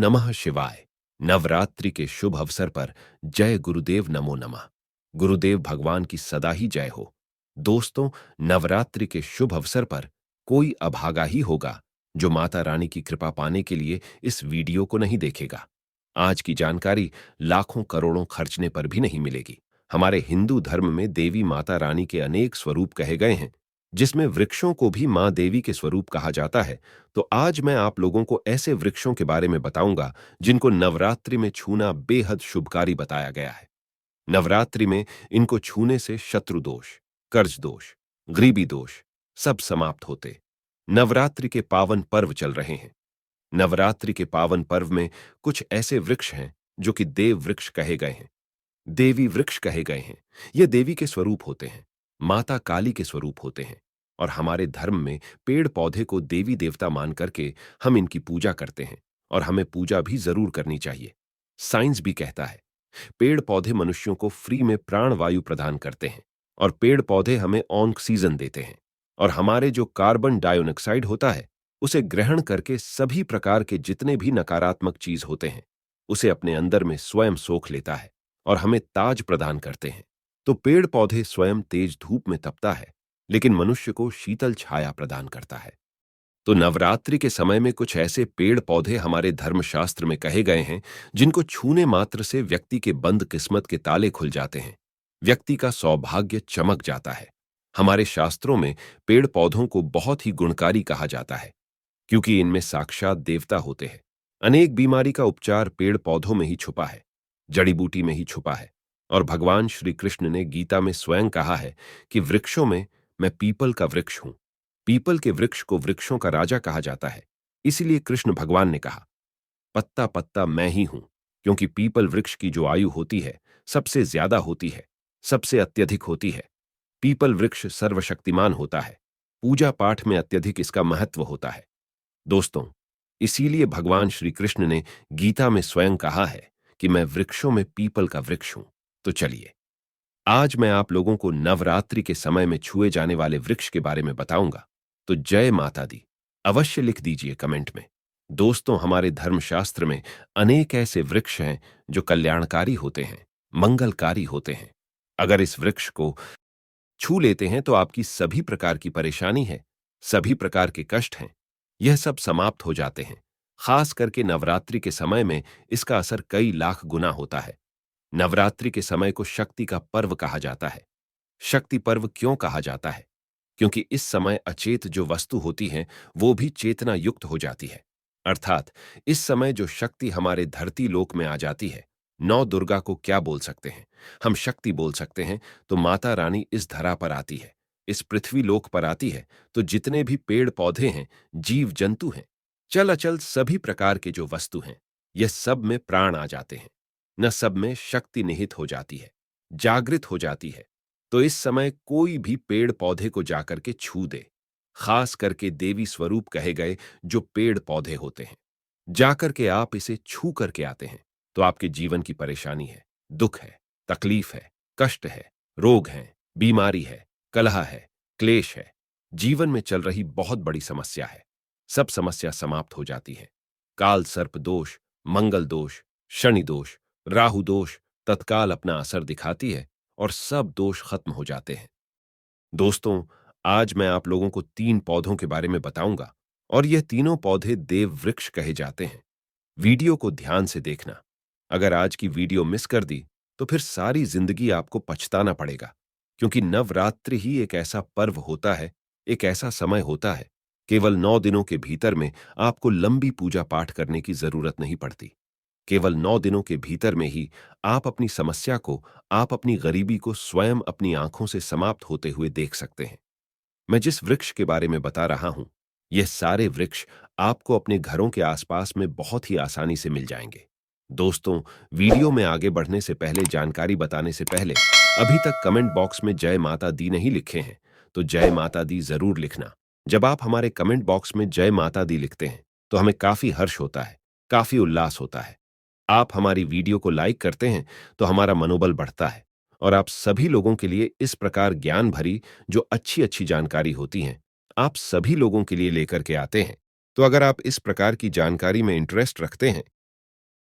नमः शिवाय। नवरात्रि के शुभ अवसर पर जय गुरुदेव नमो नमः। गुरुदेव भगवान की सदा ही जय हो। दोस्तों, नवरात्रि के शुभ अवसर पर कोई अभागा ही होगा जो माता रानी की कृपा पाने के लिए इस वीडियो को नहीं देखेगा। आज की जानकारी लाखों करोड़ों खर्चने पर भी नहीं मिलेगी। हमारे हिंदू धर्म में देवी माता रानी के अनेक स्वरूप कहे गए हैं, जिसमें वृक्षों को भी मां देवी के स्वरूप कहा जाता है। तो आज मैं आप लोगों को ऐसे वृक्षों के बारे में बताऊंगा जिनको नवरात्रि में छूना बेहद शुभकारी बताया गया है। नवरात्रि में इनको छूने से शत्रु दोष, कर्ज दोष, गरीबी दोष सब समाप्त होते। नवरात्रि के पावन पर्व चल रहे हैं। नवरात्रि के पावन पर्व में कुछ ऐसे वृक्ष हैं जो कि देव वृक्ष कहे गए हैं, देवी वृक्ष कहे गए हैं। ये देवी के स्वरूप होते हैं, माता काली के स्वरूप होते हैं। और हमारे धर्म में पेड़ पौधे को देवी देवता मान करके हम इनकी पूजा करते हैं, और हमें पूजा भी जरूर करनी चाहिए। साइंस भी कहता है पेड़ पौधे मनुष्यों को फ्री में प्राण वायु प्रदान करते हैं, और पेड़ पौधे हमें ऑक्सीजन देते हैं, और हमारे जो कार्बन डाइऑक्साइड होता है उसे ग्रहण करके सभी प्रकार के जितने भी नकारात्मक चीज होते हैं उसे अपने अंदर में स्वयं सोख लेता है और हमें ताज प्रदान करते हैं। तो पेड़ पौधे स्वयं तेज धूप में तपता है, लेकिन मनुष्य को शीतल छाया प्रदान करता है। तो नवरात्रि के समय में कुछ ऐसे पेड़ पौधे हमारे धर्मशास्त्र में कहे गए हैं जिनको छूने मात्र से व्यक्ति के बंद किस्मत के ताले खुल जाते हैं, व्यक्ति का सौभाग्य चमक जाता है। हमारे शास्त्रों में पेड़ पौधों को बहुत ही गुणकारी कहा जाता है, क्योंकि इनमें साक्षात देवता होते हैं। अनेक बीमारी का उपचार पेड़ पौधों में ही छुपा है, जड़ी बूटी में ही छुपा है। और भगवान श्री कृष्ण ने गीता में स्वयं कहा है कि वृक्षों में मैं पीपल का वृक्ष हूं। पीपल के वृक्ष को वृक्षों का राजा कहा जाता है। इसीलिए कृष्ण भगवान ने कहा, पत्ता पत्ता मैं ही हूं, क्योंकि पीपल वृक्ष की जो आयु होती है सबसे ज्यादा होती है, सबसे अत्यधिक होती है। पीपल वृक्ष सर्वशक्तिमान होता है। पूजा पाठ में अत्यधिक इसका महत्व होता है। दोस्तों, इसीलिए भगवान श्री कृष्ण ने गीता में स्वयं कहा है कि मैं वृक्षों में पीपल का वृक्ष हूं। तो चलिए, आज मैं आप लोगों को नवरात्रि के समय में छुए जाने वाले वृक्ष के बारे में बताऊंगा। तो जय माता दी अवश्य लिख दीजिए कमेंट में। दोस्तों, हमारे धर्मशास्त्र में अनेक ऐसे वृक्ष हैं जो कल्याणकारी होते हैं, मंगलकारी होते हैं। अगर इस वृक्ष को छू लेते हैं तो आपकी सभी प्रकार की परेशानी है, सभी प्रकार के कष्ट हैं, यह सब समाप्त हो जाते हैं। खास करके नवरात्रि के समय में इसका असर कई लाख गुना होता है। नवरात्रि के समय को शक्ति का पर्व कहा जाता है। शक्ति पर्व क्यों कहा जाता है? क्योंकि इस समय अचेत जो वस्तु होती हैं वो भी चेतना युक्त हो जाती है। अर्थात इस समय जो शक्ति हमारे धरती लोक में आ जाती है, नौ दुर्गा को क्या बोल सकते हैं? हम शक्ति बोल सकते हैं। तो माता रानी इस धरा पर आती है, इस पृथ्वी लोक पर आती है, तो जितने भी पेड़ पौधे हैं, जीव जंतु हैं, चल अचल सभी प्रकार के जो वस्तु हैं, यह सब में प्राण आ जाते हैं, न सब में शक्ति निहित हो जाती है, जागृत हो जाती है। तो इस समय कोई भी पेड़ पौधे को जाकर के छू दे, खास करके देवी स्वरूप कहे गए जो पेड़ पौधे होते हैं, जाकर के आप इसे छू करके आते हैं तो आपके जीवन की परेशानी है, दुख है, तकलीफ है, कष्ट है, रोग है, बीमारी है, कलह है, क्लेश है, जीवन में चल रही बहुत बड़ी समस्या है, सब समस्या समाप्त हो जाती है। काल सर्प दोष, मंगल दोष, शनि दोष, राहु दोष तत्काल अपना असर दिखाती है और सब दोष खत्म हो जाते हैं। दोस्तों, आज मैं आप लोगों को 3 पौधों के बारे में बताऊंगा, और यह तीनों पौधे देव वृक्ष कहे जाते हैं। वीडियो को ध्यान से देखना। अगर आज की वीडियो मिस कर दी तो फिर सारी जिंदगी आपको पछताना पड़ेगा, क्योंकि नवरात्रि ही एक ऐसा पर्व होता है, एक ऐसा समय होता है, केवल 9 दिनों के भीतर में आपको लंबी पूजा पाठ करने की जरूरत नहीं पड़ती। केवल 9 दिनों के भीतर में ही आप अपनी समस्या को, आप अपनी गरीबी को स्वयं अपनी आंखों से समाप्त होते हुए देख सकते हैं। मैं जिस वृक्ष के बारे में बता रहा हूं, यह सारे वृक्ष आपको अपने घरों के आसपास में बहुत ही आसानी से मिल जाएंगे। दोस्तों, वीडियो में आगे बढ़ने से पहले, जानकारी बताने से पहले, अभी तक कमेंट बॉक्स में जय माता दी नहीं लिखे हैं तो जय माता दी जरूर लिखना। जब आप हमारे कमेंट बॉक्स में जय माता दी लिखते हैं तो हमें काफी हर्ष होता है, काफी उल्लास होता है। आप हमारी वीडियो को लाइक करते हैं तो हमारा मनोबल बढ़ता है, और आप सभी लोगों के लिए इस प्रकार ज्ञान भरी जो अच्छी अच्छी जानकारी होती हैं, आप सभी लोगों के लिए लेकर के आते हैं। तो अगर आप इस प्रकार की जानकारी में इंटरेस्ट रखते हैं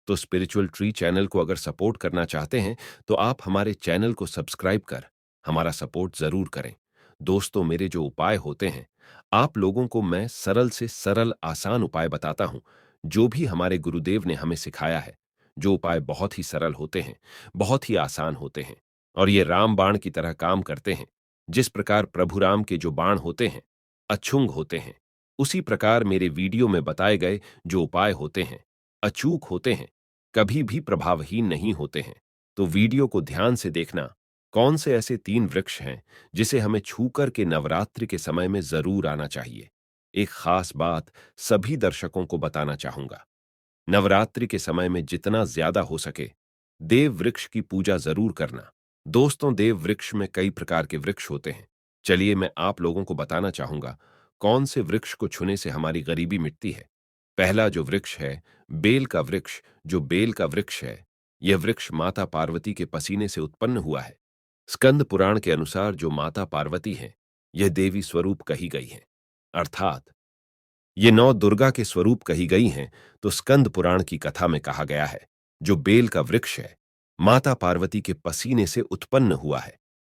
तो स्पिरिचुअल ट्री चैनल को अगर सपोर्ट करना चाहते हैं तो आप हमारे चैनल को सब्सक्राइब कर हमारा सपोर्ट जरूर करें। दोस्तों, मेरे जो उपाय होते हैं, आप लोगों को मैं सरल से सरल आसान उपाय बताता हूं, जो भी हमारे गुरुदेव ने हमें सिखाया है। जो उपाय बहुत ही सरल होते हैं, बहुत ही आसान होते हैं, और ये राम बाण की तरह काम करते हैं। जिस प्रकार प्रभु राम के जो बाण होते हैं अछूंग होते हैं, उसी प्रकार मेरे वीडियो में बताए गए जो उपाय होते हैं अचूक होते हैं, कभी भी प्रभावहीन नहीं होते हैं। तो वीडियो को ध्यान से देखना। कौन से ऐसे 3 वृक्ष हैं जिसे हमें छूकर के नवरात्रि के समय में जरूर आना चाहिए? एक खास बात सभी दर्शकों को बताना चाहूंगा। नवरात्रि के समय में जितना ज्यादा हो सके देव वृक्ष की पूजा जरूर करना। दोस्तों, देव वृक्ष में कई प्रकार के वृक्ष होते हैं। चलिए मैं आप लोगों को बताना चाहूंगा कौन से वृक्ष को छूने से हमारी गरीबी मिटती है। पहला जो वृक्ष है, बेल का वृक्ष। जो बेल का वृक्ष है, यह वृक्ष माता पार्वती के पसीने से उत्पन्न हुआ है। स्कंद पुराण के अनुसार जो माता पार्वती है, यह देवी स्वरूप कही गई है, अर्थात ये 9 दुर्गा के स्वरूप कही गई हैं। तो स्कंद पुराण की कथा में कहा गया है, जो बेल का वृक्ष है, माता पार्वती के पसीने से उत्पन्न हुआ है।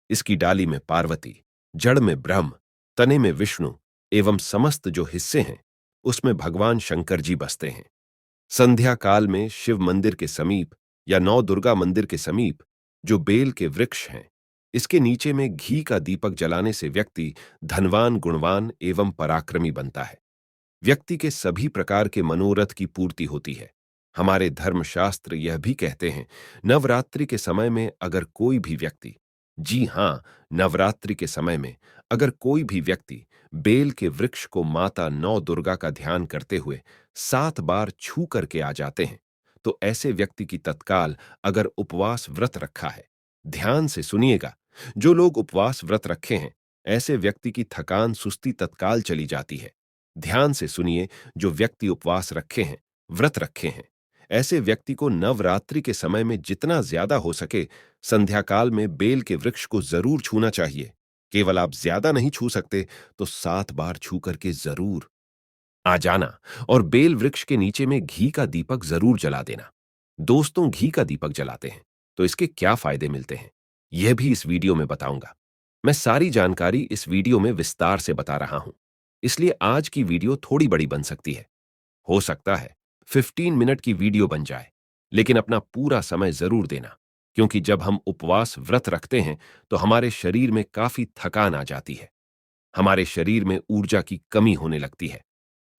इसकी डाली में पार्वती, जड़ में ब्रह्म, तने में विष्णु एवं समस्त जो हिस्से हैं उसमें भगवान शंकर जी बसते हैं। संध्या काल में शिव मंदिर के समीप या 9 दुर्गा मंदिर के समीप जो बेल के वृक्ष हैं, इसके नीचे में घी का दीपक जलाने से व्यक्ति धनवान, गुणवान एवं पराक्रमी बनता है। व्यक्ति के सभी प्रकार के मनोरथ की पूर्ति होती है। हमारे धर्मशास्त्र यह भी कहते हैं, नवरात्रि के समय में अगर कोई भी व्यक्ति, जी हां, नवरात्रि के समय में अगर कोई भी व्यक्ति बेल के वृक्ष को माता 9 दुर्गा का ध्यान करते हुए 7 बार छू करके आ जाते हैं, तो ऐसे व्यक्ति की तत्काल अगर उपवास व्रत रखा है, ध्यान से सुनिएगा, जो लोग उपवास व्रत रखे हैं, ऐसे व्यक्ति की थकान सुस्ती तत्काल चली जाती है। ध्यान से सुनिए, जो व्यक्ति उपवास रखे हैं, व्रत रखे हैं, ऐसे व्यक्ति को नवरात्रि के समय में जितना ज्यादा हो सके संध्या काल में बेल के वृक्ष को जरूर छूना चाहिए। केवल आप ज्यादा नहीं छू सकते तो 7 बार छू करके जरूर आ जाना, और बेल वृक्ष के नीचे में घी का दीपक जरूर जला देना। दोस्तों, घी का दीपक जलाते हैं तो इसके क्या फायदे मिलते हैं, यह भी इस वीडियो में बताऊंगा। मैं सारी जानकारी इस वीडियो में विस्तार से बता रहा हूं, इसलिए आज की वीडियो थोड़ी बड़ी बन सकती है। हो सकता है 15 मिनट की वीडियो बन जाए, लेकिन अपना पूरा समय जरूर देना, क्योंकि जब हम उपवास व्रत रखते हैं तो हमारे शरीर में काफी थकान आ जाती है। हमारे शरीर में ऊर्जा की कमी होने लगती है।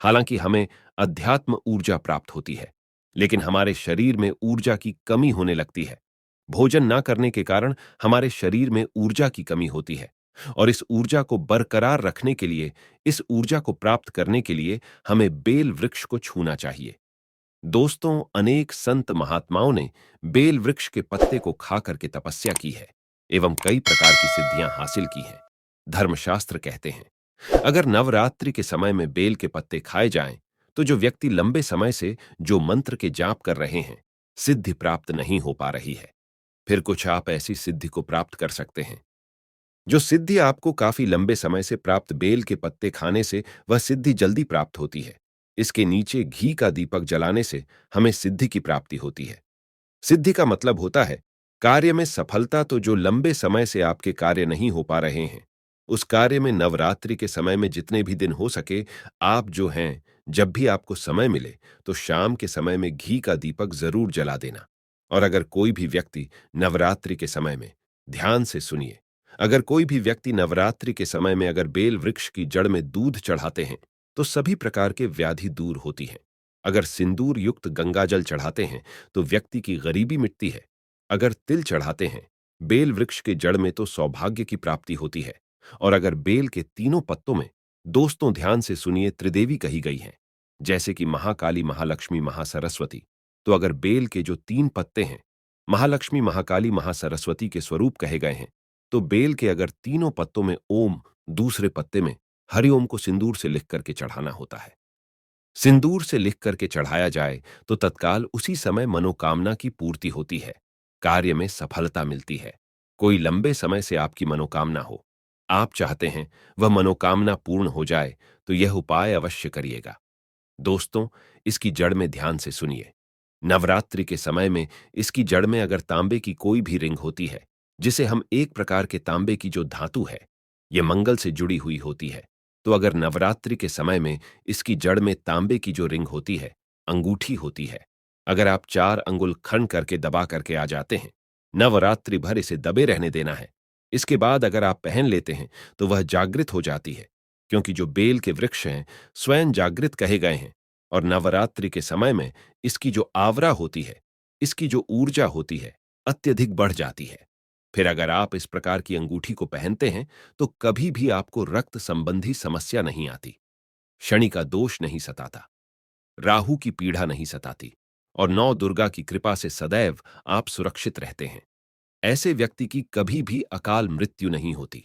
हालांकि हमें अध्यात्म ऊर्जा प्राप्त होती है, लेकिन हमारे शरीर में ऊर्जा की कमी होने लगती है। भोजन ना करने के कारण हमारे शरीर में ऊर्जा की कमी होती है, और इस ऊर्जा को बरकरार रखने के लिए, इस ऊर्जा को प्राप्त करने के लिए हमें बेल वृक्ष को छूना चाहिए। दोस्तों, अनेक संत महात्माओं ने बेल वृक्ष के पत्ते को खा करके तपस्या की है एवं कई प्रकार की सिद्धियां हासिल की हैं। धर्मशास्त्र कहते हैं, अगर नवरात्रि के समय में बेल के पत्ते खाए जाएं, तो जो व्यक्ति लंबे समय से जो मंत्र के जाप कर रहे हैं, सिद्धि प्राप्त नहीं हो पा रही है, फिर कुछ आप ऐसी सिद्धि को प्राप्त कर सकते हैं। जो सिद्धि आपको काफी लंबे समय से प्राप्त बेल के पत्ते खाने से वह सिद्धि जल्दी प्राप्त होती है। इसके नीचे घी का दीपक जलाने से हमें सिद्धि की प्राप्ति होती है। सिद्धि का मतलब होता है कार्य में सफलता। तो जो लंबे समय से आपके कार्य नहीं हो पा रहे हैं, उस कार्य में नवरात्रि के समय में जितने भी दिन हो सके, आप जो हैं, जब भी आपको समय मिले तो शाम के समय में घी का दीपक जरूर जला देना। और अगर कोई भी व्यक्ति नवरात्रि के समय में, ध्यान से सुनिए, अगर कोई भी व्यक्ति नवरात्रि के समय में अगर बेल वृक्ष की जड़ में दूध चढ़ाते हैं, तो सभी प्रकार के व्याधि दूर होती हैं। अगर सिंदूर युक्त गंगाजल चढ़ाते हैं तो व्यक्ति की गरीबी मिटती है। अगर तिल चढ़ाते हैं बेल वृक्ष के जड़ में तो सौभाग्य की प्राप्ति होती है। और अगर बेल के तीनों पत्तों में, दोस्तों ध्यान से सुनिए, त्रिदेवी कही गई हैं, जैसे कि महाकाली, महालक्ष्मी, महासरस्वती, तो अगर बेल के जो 3 पत्ते हैं महालक्ष्मी, महाकाली, महासरस्वती के स्वरूप कहे गए हैं, तो बेल के अगर तीनों पत्तों में ओम, दूसरे पत्ते में हरिओम को सिंदूर से लिख करके चढ़ाना होता है। सिंदूर से लिख करके चढ़ाया जाए तो तत्काल उसी समय मनोकामना की पूर्ति होती है, कार्य में सफलता मिलती है। कोई लंबे समय से आपकी मनोकामना हो, आप चाहते हैं वह मनोकामना पूर्ण हो जाए, तो यह उपाय अवश्य करिएगा। दोस्तों, इसकी जड़ में ध्यान से सुनिए। नवरात्रि के समय में इसकी जड़ में अगर तांबे की कोई भी रिंग होती है, जिसे हम एक प्रकार के तांबे की जो धातु है, यह मंगल से जुड़ी हुई होती है, तो अगर नवरात्रि के समय में इसकी जड़ में तांबे की जो रिंग होती है, अंगूठी होती है, अगर आप 4 अंगुल खंड करके दबा करके आ जाते हैं, नवरात्रि भर इसे दबे रहने देना है। इसके बाद अगर आप पहन लेते हैं तो वह जागृत हो जाती है, क्योंकि जो बेल के वृक्ष हैं स्वयं जागृत कहे गए हैं, और नवरात्रि के समय में इसकी जो आवरा होती है, इसकी जो ऊर्जा होती है, अत्यधिक बढ़ जाती है। फिर अगर आप इस प्रकार की अंगूठी को पहनते हैं तो कभी भी आपको रक्त संबंधी समस्या नहीं आती, शनि का दोष नहीं सताता, राहु की पीड़ा नहीं सताती, और नौ दुर्गा की कृपा से सदैव आप सुरक्षित रहते हैं। ऐसे व्यक्ति की कभी भी अकाल मृत्यु नहीं होती।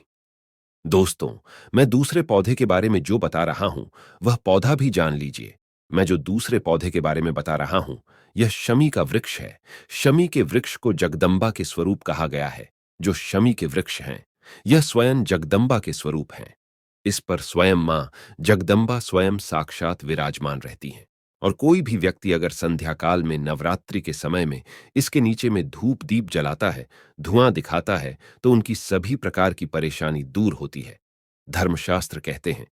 दोस्तों, मैं दूसरे पौधे के बारे में जो बता रहा हूं, वह पौधा भी जान लीजिए। मैं जो दूसरे पौधे के बारे में बता रहा हूं, यह शमी का वृक्ष है। शमी के वृक्ष को जगदम्बा के स्वरूप कहा गया है। जो शमी के वृक्ष हैं, यह स्वयं जगदम्बा के स्वरूप हैं। इस पर स्वयं मां जगदम्बा स्वयं साक्षात विराजमान रहती हैं। और कोई भी व्यक्ति अगर संध्या काल में नवरात्रि के समय में इसके नीचे में धूप दीप जलाता है, धुआं दिखाता है, तो उनकी सभी प्रकार की परेशानी दूर होती है। धर्मशास्त्र कहते हैं,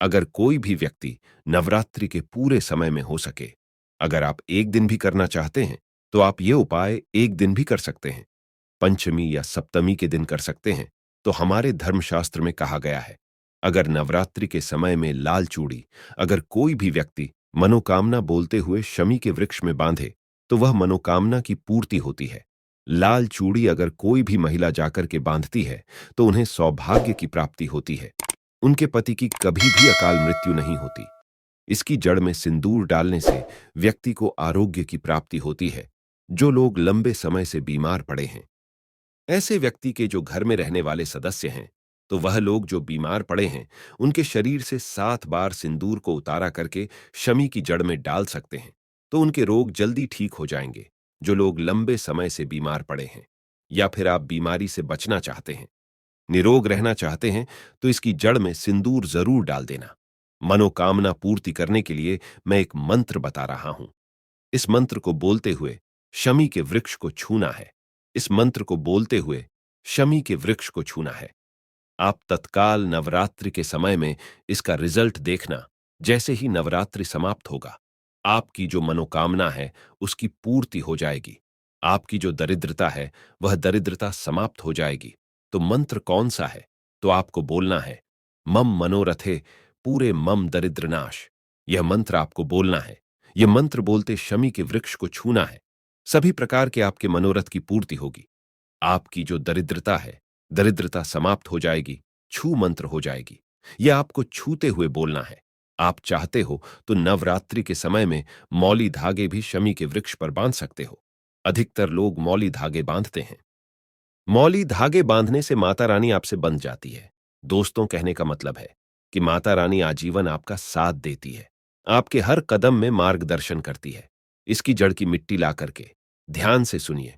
अगर कोई भी व्यक्ति नवरात्रि के पूरे समय में हो सके, अगर आप एक दिन भी करना चाहते हैं तो आप ये उपाय एक दिन भी कर सकते हैं, पंचमी या सप्तमी के दिन कर सकते हैं। तो हमारे धर्मशास्त्र में कहा गया है, अगर नवरात्रि के समय में लाल चूड़ी अगर कोई भी व्यक्ति मनोकामना बोलते हुए शमी के वृक्ष में बांधे, तो वह मनोकामना की पूर्ति होती है। लाल चूड़ी अगर कोई भी महिला जाकर के बांधती है तो उन्हें सौभाग्य की प्राप्ति होती है, उनके पति की कभी भी अकाल मृत्यु नहीं होती। इसकी जड़ में सिंदूर डालने से व्यक्ति को आरोग्य की प्राप्ति होती है। जो लोग लंबे समय से बीमार पड़े हैं, ऐसे व्यक्ति के जो घर में रहने वाले सदस्य हैं, तो वह लोग जो बीमार पड़े हैं, उनके शरीर से 7 बार सिंदूर को उतारा करके शमी की जड़ में डाल सकते हैं, तो उनके रोग जल्दी ठीक हो जाएंगे। जो लोग लंबे समय से बीमार पड़े हैं, या फिर आप बीमारी से बचना चाहते हैं, निरोग रहना चाहते हैं, तो इसकी जड़ में सिंदूर जरूर डाल देना। मनोकामना पूर्ति करने के लिए मैं एक मंत्र बता रहा हूं। इस मंत्र को बोलते हुए शमी के वृक्ष को छूना है। इस मंत्र को बोलते हुए शमी के वृक्ष को छूना है। आप तत्काल नवरात्रि के समय में इसका रिजल्ट देखना। जैसे ही नवरात्रि समाप्त होगा, आपकी जो मनोकामना है उसकी पूर्ति हो जाएगी। आपकी जो दरिद्रता है वह दरिद्रता समाप्त हो जाएगी। तो मंत्र कौन सा है? तो आपको बोलना है, मम मनोरथे पूरे मम दरिद्रनाश। यह मंत्र आपको बोलना है। यह मंत्र बोलते शमी के वृक्ष को छूना है। सभी प्रकार के आपके मनोरथ की पूर्ति होगी। आपकी जो दरिद्रता है, दरिद्रता समाप्त हो जाएगी, छू मंत्र हो जाएगी। यह आपको छूते हुए बोलना है। आप चाहते हो तो नवरात्रि के समय में मौली धागे भी शमी के वृक्ष पर बांध सकते हो। अधिकतर लोग मौली धागे बांधते हैं। मौली धागे बांधने से माता रानी आपसे बंध जाती है। दोस्तों, कहने का मतलब है कि माता रानी आजीवन आपका साथ देती है, आपके हर कदम में मार्गदर्शन करती है। इसकी जड़ की मिट्टी ला करके ध्यान से सुनिए।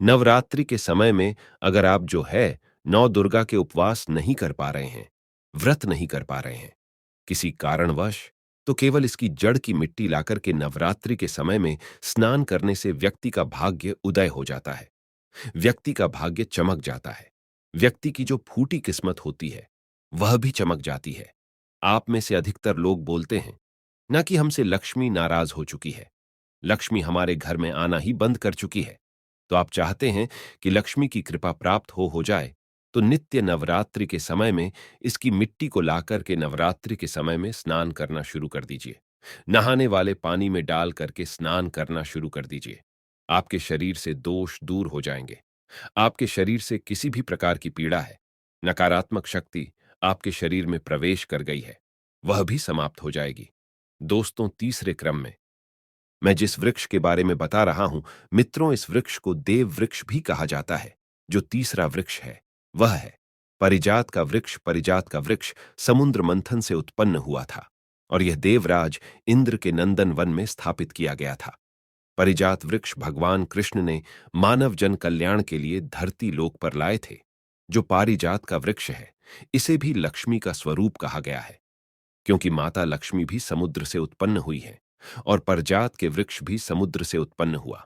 नवरात्रि के समय में अगर आप जो है नौ दुर्गा के उपवास नहीं कर पा रहे हैं, व्रत नहीं कर पा रहे हैं किसी कारणवश, तो केवल इसकी जड़ की मिट्टी लाकर के नवरात्रि के समय में स्नान करने से व्यक्ति का भाग्य उदय हो जाता है। व्यक्ति का भाग्य चमक जाता है। व्यक्ति की जो फूटी किस्मत होती है वह भी चमक जाती है। आप में से अधिकतर लोग बोलते हैं ना कि हमसे लक्ष्मी नाराज हो चुकी है, लक्ष्मी हमारे घर में आना ही बंद कर चुकी है। तो आप चाहते हैं कि लक्ष्मी की कृपा प्राप्त हो जाए, तो नित्य नवरात्रि के समय में इसकी मिट्टी को लाकर के नवरात्रि के समय में स्नान करना शुरू कर दीजिए। नहाने वाले पानी में डाल करके स्नान करना शुरू कर दीजिए। आपके शरीर से दोष दूर हो जाएंगे। आपके शरीर से किसी भी प्रकार की पीड़ा है, नकारात्मक शक्ति आपके शरीर में प्रवेश कर गई है, वह भी समाप्त हो जाएगी। दोस्तों, तीसरे क्रम में मैं जिस वृक्ष के बारे में बता रहा हूं, मित्रों, इस वृक्ष को देव वृक्ष भी कहा जाता है। जो तीसरा वृक्ष है वह है परिजात का वृक्ष। परिजात का वृक्ष समुद्र मंथन से उत्पन्न हुआ था और यह देवराज इंद्र के नंदन वन में स्थापित किया गया था। परिजात वृक्ष भगवान कृष्ण ने मानव जन कल्याण के लिए धरती लोक पर लाए थे। जो पारिजात का वृक्ष है, इसे भी लक्ष्मी का स्वरूप कहा गया है, क्योंकि माता लक्ष्मी भी समुद्र से उत्पन्न हुई है। और परजात के वृक्ष भी समुद्र से उत्पन्न हुआ।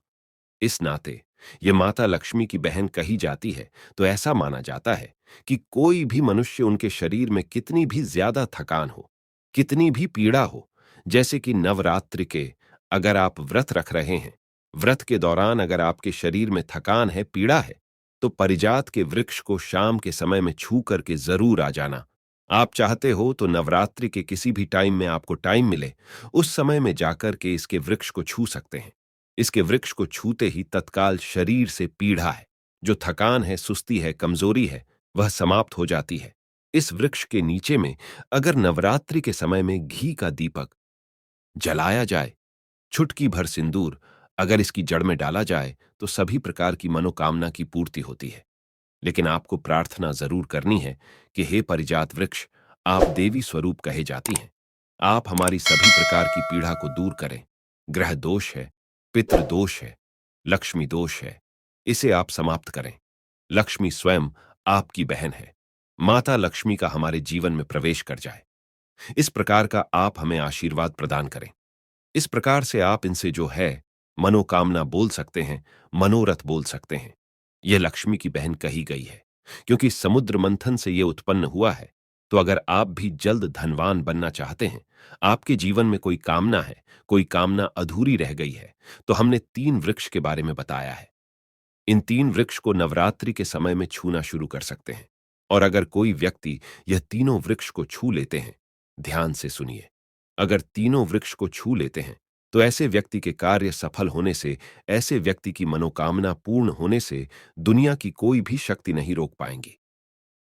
इस नाते ये माता लक्ष्मी की बहन कही जाती है, तो ऐसा माना जाता है कि कोई भी मनुष्य उनके शरीर में कितनी भी ज्यादा थकान हो, कितनी भी पीड़ा हो, जैसे कि नवरात्रि के अगर आप व्रत रख रहे हैं, व्रत के दौरान अगर आपके शरीर में थकान है, पीड़ा है, तो परिजात के वृक्ष को शाम के समय में छू करके जरूर आ जाना। आप चाहते हो तो नवरात्रि के किसी भी टाइम में आपको टाइम मिले, उस समय में जाकर के इसके वृक्ष को छू सकते हैं। इसके वृक्ष को छूते ही तत्काल शरीर से पीड़ा है, जो थकान है, सुस्ती है, कमजोरी है, वह समाप्त हो जाती है। इस वृक्ष के नीचे में अगर नवरात्रि के समय में घी का दीपक जलाया जाए, चुटकी भर सिंदूर अगर इसकी जड़ में डाला जाए, तो सभी प्रकार की मनोकामना की पूर्ति होती है। लेकिन आपको प्रार्थना जरूर करनी है कि हे परिजात वृक्ष, आप देवी स्वरूप कहे जाती हैं, आप हमारी सभी प्रकार की पीड़ा को दूर करें। ग्रह दोष है, पितृ दोष है, लक्ष्मी दोष है, इसे आप समाप्त करें। लक्ष्मी स्वयं आपकी बहन है। माता लक्ष्मी का हमारे जीवन में प्रवेश कर जाए, इस प्रकार का आप हमें आशीर्वाद प्रदान करें। इस प्रकार से आप इनसे जो है मनोकामना बोल सकते हैं, मनोरथ बोल सकते हैं। यह लक्ष्मी की बहन कही गई है, क्योंकि समुद्र मंथन से यह उत्पन्न हुआ है। तो अगर आप भी जल्द धनवान बनना चाहते हैं, आपके जीवन में कोई कामना है, कोई कामना अधूरी रह गई है, तो हमने 3 वृक्ष के बारे में बताया है। इन 3 वृक्ष को नवरात्रि के समय में छूना शुरू कर सकते हैं। और अगर कोई व्यक्ति यह तीनों वृक्ष को छू लेते हैं, ध्यान से सुनिए, अगर तीनों वृक्ष को छू लेते हैं, तो ऐसे व्यक्ति के कार्य सफल होने से, ऐसे व्यक्ति की मनोकामना पूर्ण होने से दुनिया की कोई भी शक्ति नहीं रोक पाएंगी।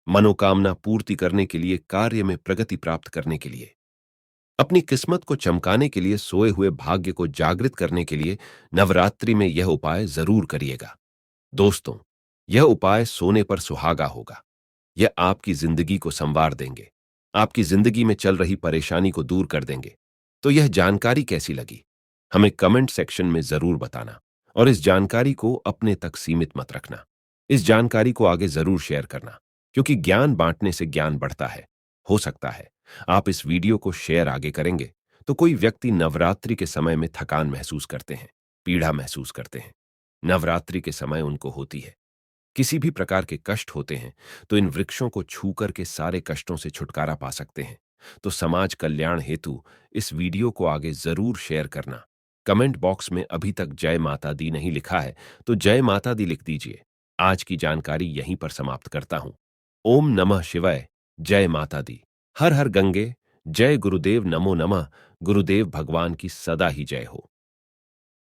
मनोकामना पूर्ति करने के लिए, कार्य में प्रगति प्राप्त करने के लिए, अपनी किस्मत को चमकाने के लिए, सोए हुए भाग्य को जागृत करने के लिए नवरात्रि में यह उपाय जरूर करिएगा। दोस्तों, यह उपाय सोने पर सुहागा होगा। यह आपकी जिंदगी को संवार देंगे, आपकी जिंदगी में चल रही परेशानी को दूर कर देंगे। तो यह जानकारी कैसी लगी, हमें कमेंट सेक्शन में जरूर बताना। और इस जानकारी को अपने तक सीमित मत रखना, इस जानकारी को आगे जरूर शेयर करना, क्योंकि ज्ञान बांटने से ज्ञान बढ़ता है। हो सकता है आप इस वीडियो को शेयर आगे करेंगे तो कोई व्यक्ति नवरात्रि के समय में थकान महसूस करते हैं, पीड़ा महसूस करते हैं, नवरात्रि के समय उनको होती है, किसी भी प्रकार के कष्ट होते हैं, तो इन वृक्षों को छू करके सारे कष्टों से छुटकारा पा सकते हैं। तो समाज कल्याण हेतु इस वीडियो को आगे जरूर शेयर करना। कमेंट बॉक्स में अभी तक जय माता दी नहीं लिखा है, तो जय माता दी लिख दीजिए। आज की जानकारी यहीं पर समाप्त करता हूं। ओम नमः शिवाय। जय माता दी। हर हर गंगे। जय गुरुदेव। नमो नमः। गुरुदेव भगवान की सदा ही जय हो।